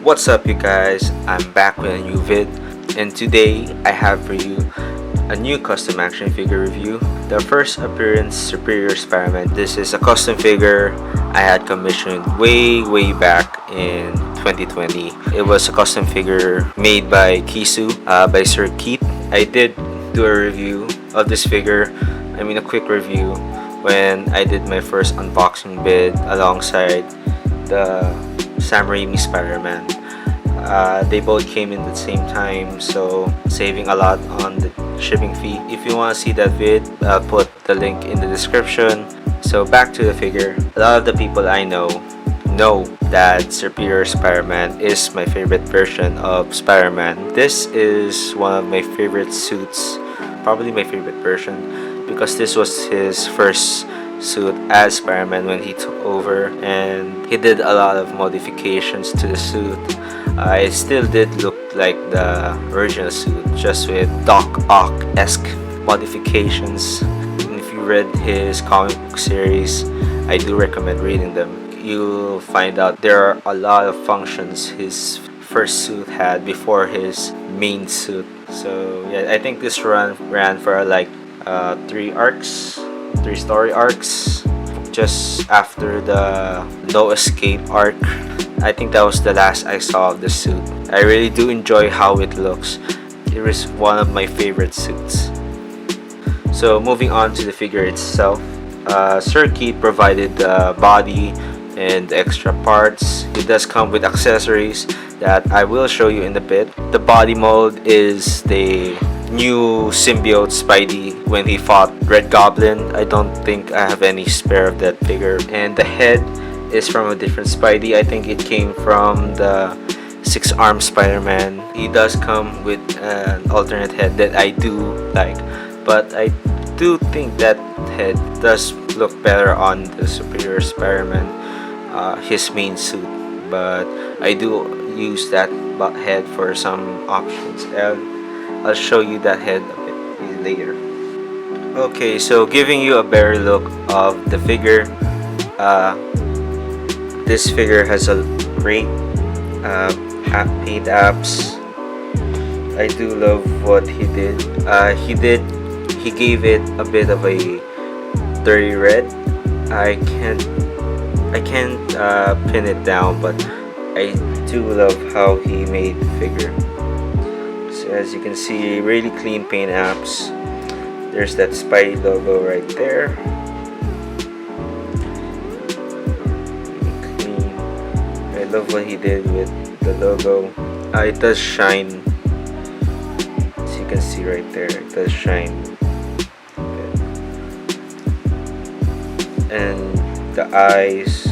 What's up, you guys? I'm back with a new vid, and today I have for you a new custom action figure review. The first appearance Superior Spider-Man. This is a custom figure I had commissioned way back in 2020. It was a custom figure made by by Sir Keith. I did do a review of this figure. A quick review when I did my first unboxing vid alongside the Sam Raimi Spider-Man. They both came in the same time, so saving a lot on the shipping fee. If you want to see that vid, I'll put the link in the description. So back to the figure. A lot of the people I know that Superior Spider-Man is my favorite version of Spider-Man. This is one of my favorite suits, probably my favorite version, because this was his first suit as Spider-Man when he took over, and he did a lot of modifications to the suit. It still did look like the original suit, just with Doc Ock-esque modifications. And if you read his comic book series, I do recommend reading them. You'll find out there are a lot of functions his first suit had before his main suit. So yeah, I think this run ran for like 3 story arcs, just after the No Escape arc. I think that was the last I saw of the suit. I really do enjoy how it looks. It is one of my favorite suits. So moving on to the figure itself, Sir Keith provided the body and the extra parts. It does come with accessories that I will show you in a bit. The body mold is the new symbiote Spidey when he fought Red Goblin. I don't think I have any spare of that figure. And the head is from a different Spidey. I think it came from the 6-armed Spider-Man. He does come with an alternate head that I do like, but I do think that head does look better on the Superior Spider-Man, his main suit. But I do use that head for some options. I'll show you that head a bit later. Okay, so giving you a better look of the figure. This figure has a great paint apps. I do love what he did. He gave it a bit of a dirty red. I can't pin it down, but I do love how he made the figure. So as you can see, really clean paint apps. There's that Spidey logo right there. I love what he did with the logo. It does shine, as you can see right there. It does shine a bit. And the eyes,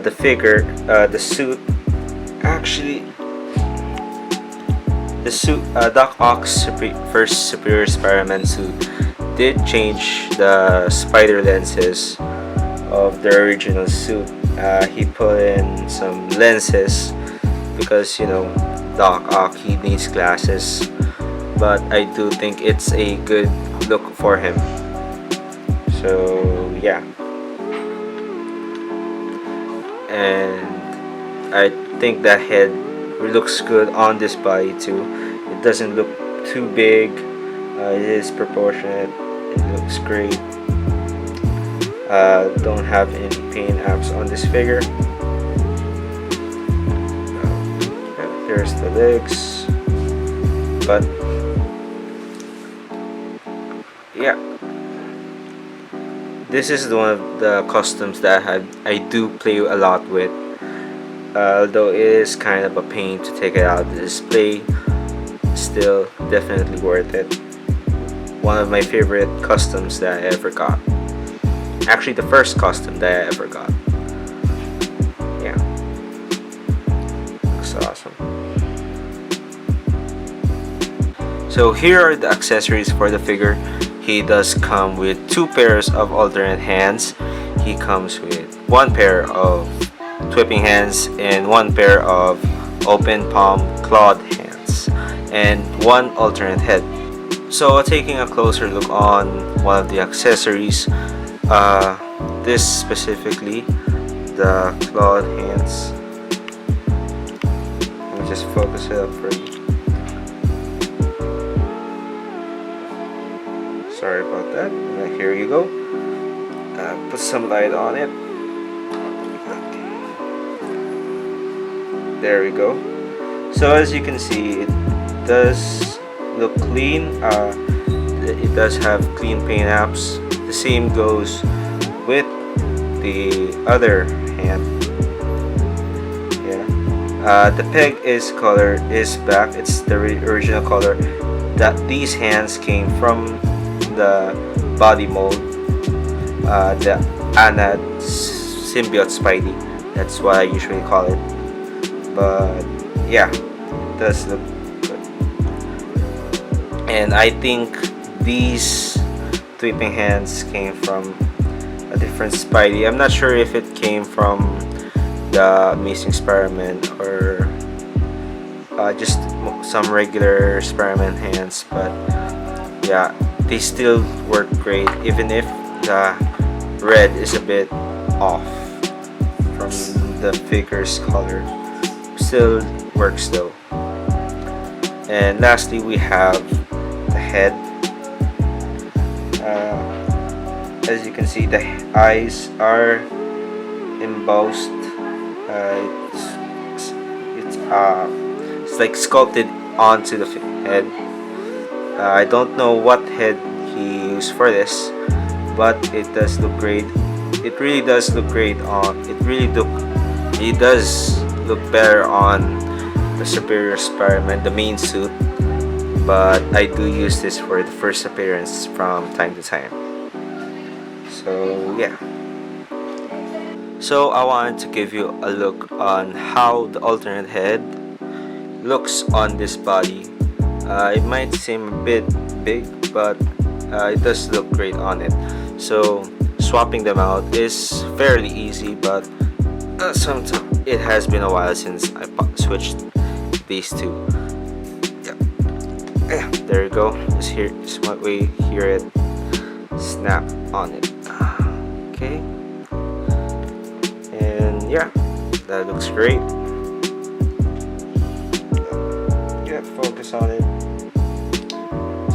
the figure, the suit. Actually, the suit, Doc Ock's first Superior Spider-Man suit did change the spider lenses of the original suit. He put in some lenses because, Doc Ock, he needs glasses, but I do think it's a good look for him. So yeah, and I think that head looks good on this body too. It doesn't look too big. It is proportionate. It looks great. Don't have any paint apps on this figure. There's the legs, but yeah, this is one of the customs that I do play a lot with. Although it is kind of a pain to take it out of the display, still definitely worth it. One of my favorite customs that I ever got. Actually, the first custom that I ever got. Yeah, looks awesome. So here are the accessories for the figure. He does come with 2 pairs of alternate hands. He comes with 1 pair of whipping hands and 1 pair of open palm clawed hands and 1 alternate head. So taking a closer look on one of the accessories, this specifically, the clawed hands. me just focus it up for you. Sorry about that. Here you go. Put some light on it. There we go. So as you can see, it does look clean. It does have clean paint apps. The same goes with the other hand. Yeah. The peg is black. It's the original color. That these hands came from the body mold, the Anad symbiote Spidey. That's what I usually call it. But yeah, it does look good. And I think these tweeping hands came from a different Spidey. I'm not sure if it came from the Amazing Spider-Man or just some regular Spider-Man hands, but yeah, they still work great, even if the red is a bit off from the figure's color. Still works though. And lastly, we have the head. As you can see, the eyes are embossed. It's like sculpted onto the head. I don't know what head he used for this, but it does look great. It really does look great on. It does look better on the Superior Spider-Man, the main suit. But I do use this for the first appearance from time to time. So yeah. So I wanted to give you a look on how the alternate head looks on this body. It might seem a bit big, but it does look great on it. So swapping them out is fairly easy, but sometimes it has been a while since I switched these two. Yeah, there you go. Just one way hear it snap on it. Okay, and yeah, that looks great. Focus on it.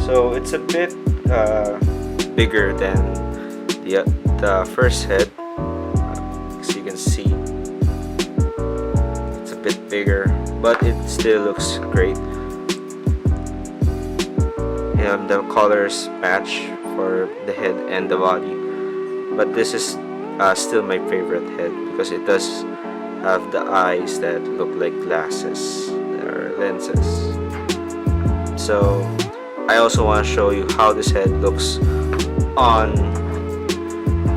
So it's a bit bigger than the first head. As you can see, it's a bit bigger, but it still looks great. And the colors match for the head and the body. But this is still my favorite head because it does have the eyes that look like glasses or lenses. So I also want to show you how this head looks on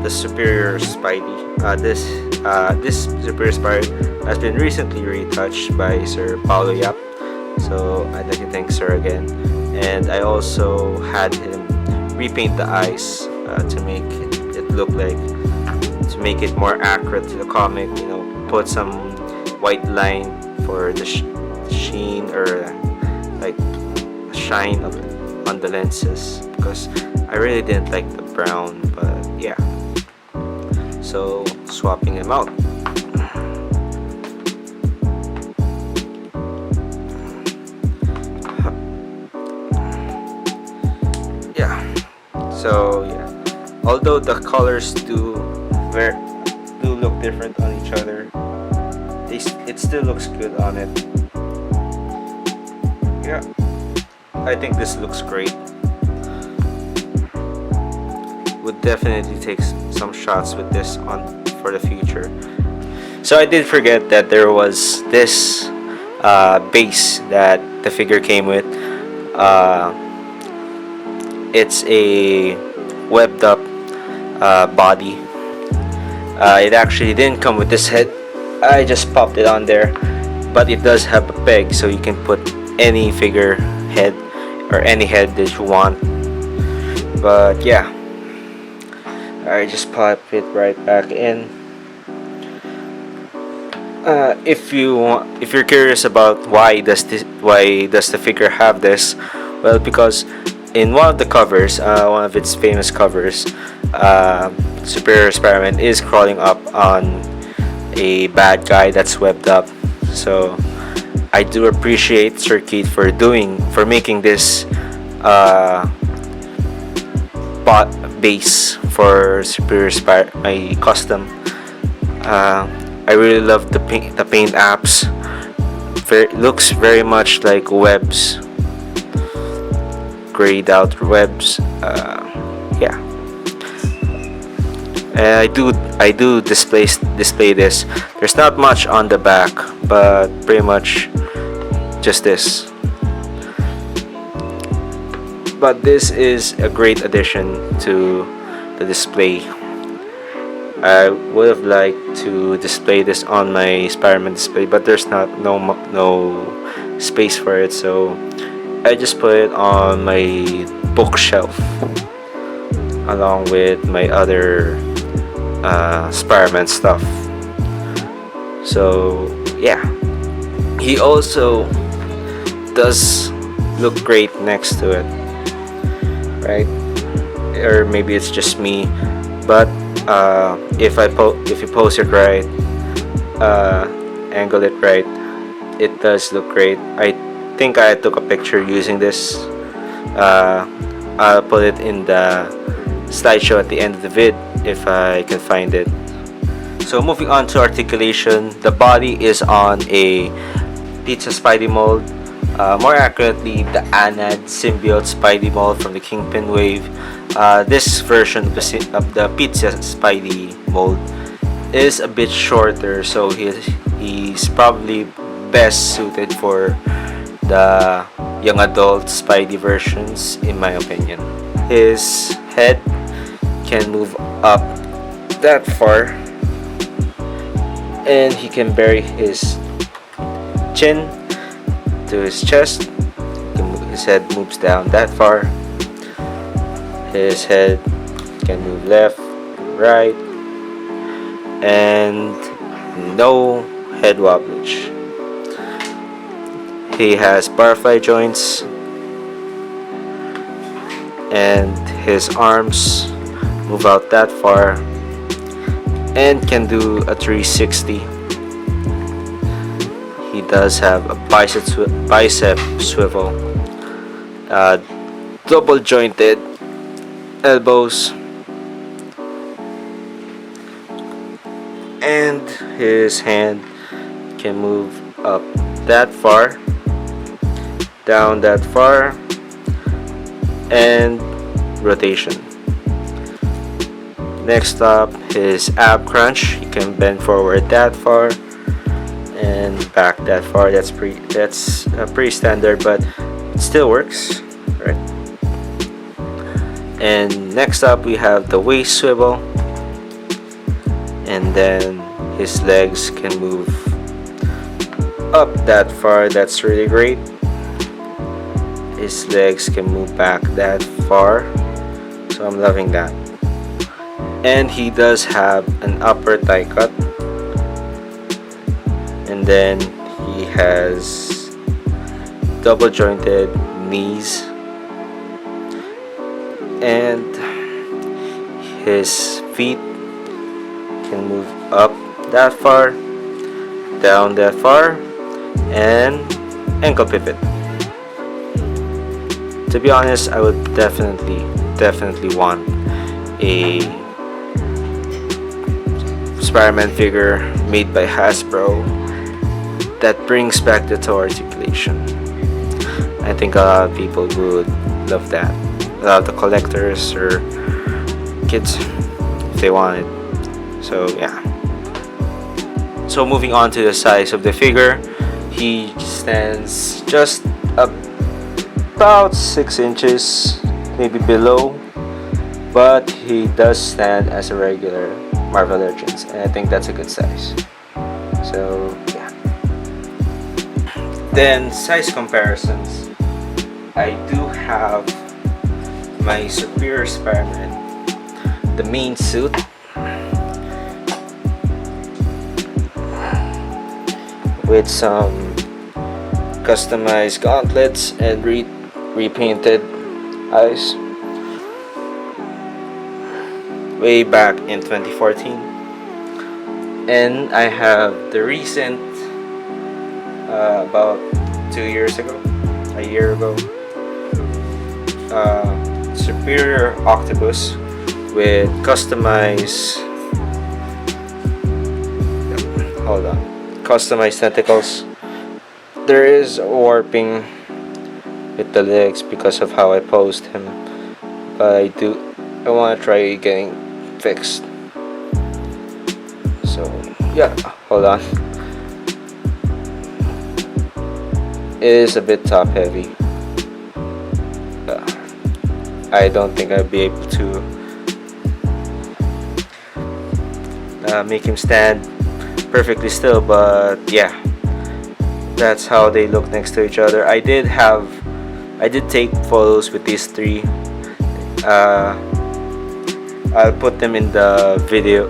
the Superior Spidey. This Superior Spidey has been recently retouched by Sir Paulo Yap, so I'd like to thank Sir again. And I also had him repaint the eyes to make it look like, to make it more accurate to the comic. You know, put some white line for the sheen or like shine on the lenses, because I really didn't like the brown. But yeah, so swapping them out. Yeah, so yeah, although the colors do look different on each other, it still looks good on it. Yeah, I think this looks great. Would definitely take some shots with this on for the future. So I did forget that there was this base that the figure came with. It's a webbed up body. It actually didn't come with this head. I just popped it on there, but it does have a peg, so you can put any figure head or any head that you want. But yeah, I just pop it right back in. If you're curious about why does the figure have this, well, because in one of the covers, one of its famous covers, Superior Spider-Man is crawling up on a bad guy that's webbed up. So I do appreciate Sir Keith for making this bot base for Superior Spider, my custom. I really love the paint apps. Looks very much like webs, grayed out webs. Yeah, and I do display this. There's not much on the back, but pretty much just this. But this is a great addition to the display. I would have liked to display this on my Spider-Man display, but there's no space for it, so I just put it on my bookshelf along with my other Spider-Man stuff. So yeah, he also does look great next to it, right? Or maybe it's just me, but if you pose it right, angle it right, it does look great. I think I took a picture using this. I'll put it in the slideshow at the end of the vid if I can find it. So moving on to articulation, the body is on a pizza Spidey mold. More accurately, the Anad symbiote Spidey mold from the Kingpin wave. This version of the pizza Spidey mold is a bit shorter, so he's probably best suited for the young adult Spidey versions, in my opinion. His head can move up that far, and he can bury his chin to his chest. His head moves down that far. His head can move left, right, and no head wobblage. He has butterfly joints, and his arms move out that far and can do a 360. He does have a bicep swivel, double jointed elbows, and his hand can move up that far, down that far, and rotation. Next up, his ab crunch. He can bend forward that far and back that far. That's pretty standard, but it still works, right? And next up, we have the waist swivel, and then his legs can move up that far. That's really great. His legs can move back that far, so I'm loving that. And he does have an upper thigh cut, and then he has double jointed knees, and his feet can move up that far, down that far, and ankle pivot. To be honest, I would definitely want a Spider-Man figure made by Hasbro that brings back the toe articulation. I think a lot of people would love that. A lot of the collectors or kids, if they want it. So yeah. So moving on to the size of the figure, he stands just about 6 inches, maybe below, but he does stand as a regular Marvel Legends, and I think that's a good size. So yeah. Then size comparisons. I do have my Superior Spider-Man, the main suit, with some customized gauntlets and repainted eyes way back in 2014. And I have the recent about 2 years ago, a year ago. Superior octopus with customized, customized tentacles. There is warping with the legs because of how I posed him, but I want to try getting fixed. So yeah, hold on. It is a bit top heavy. I don't think I'll be able to make him stand perfectly still, but yeah, that's how they look next to each other. I did take photos with these three. I'll put them in the video.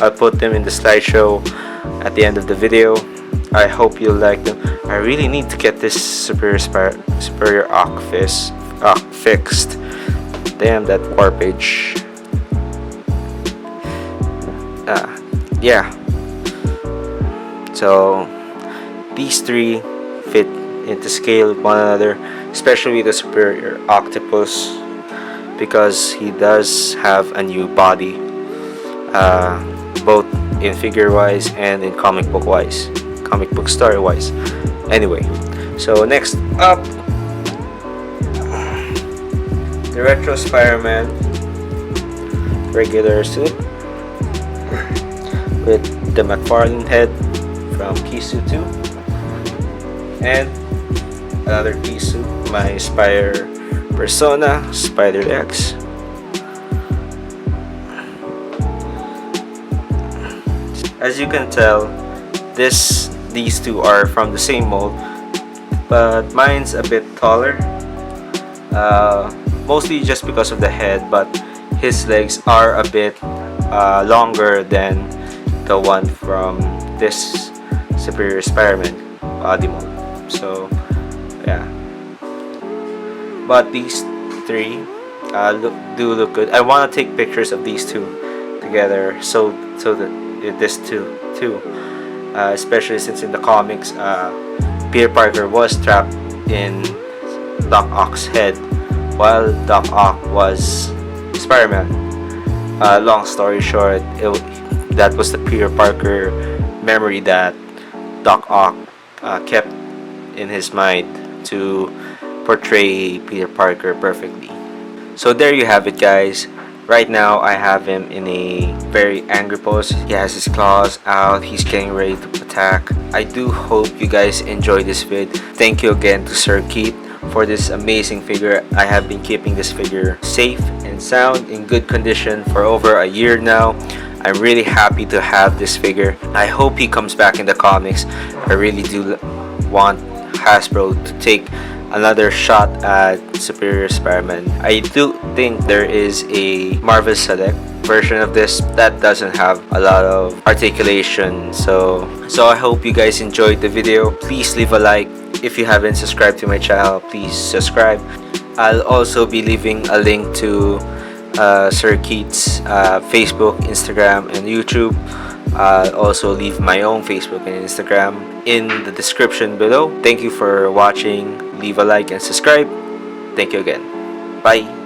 I'll put them in the slideshow at the end of the video. I hope you like them. I really need to get this superior Ock fixed. Damn, that warpage. Yeah. So these three fit into scale with one another, especially the superior octopus, because he does have a new body, both in figure wise and in comic book story wise. Anyway, so next up, the retro Spider-Man regular suit with the McFarlane head from Keith 2, and another Keith suit, my Spider Persona Spider X. As you can tell, these two are from the same mold, but mine's a bit taller, mostly just because of the head, but his legs are a bit longer than the one from this Superior Spider-Man body mold. So yeah, but these three do look good. I want to take pictures of these two together, so that this too, especially since in the comics, Peter Parker was trapped in Doc Ock's head while Doc Ock was Spider-Man. Long story short, that was the Peter Parker memory that Doc Ock kept in his mind to portray Peter Parker perfectly. So there you have it, guys. Right now I have him in a very angry pose. He has his claws out. He's getting ready to attack. I do hope you guys enjoy this vid. Thank you again to Sir Keith for this amazing figure. I have been keeping this figure safe and sound in good condition for over a year now. I'm really happy to have this figure. I hope he comes back in the comics. I really do want Hasbro to take another shot at Superior Spider-Man. I do think there is a Marvel Select version of this that doesn't have a lot of articulation. So I hope you guys enjoyed the video. Please leave a like. If you haven't subscribed to my channel, please subscribe. I'll also be leaving a link to Sir Keith's Facebook, Instagram, and YouTube. I'll also leave my own Facebook and Instagram in the description below. Thank you for watching. Leave a like and subscribe. Thank you again. Bye.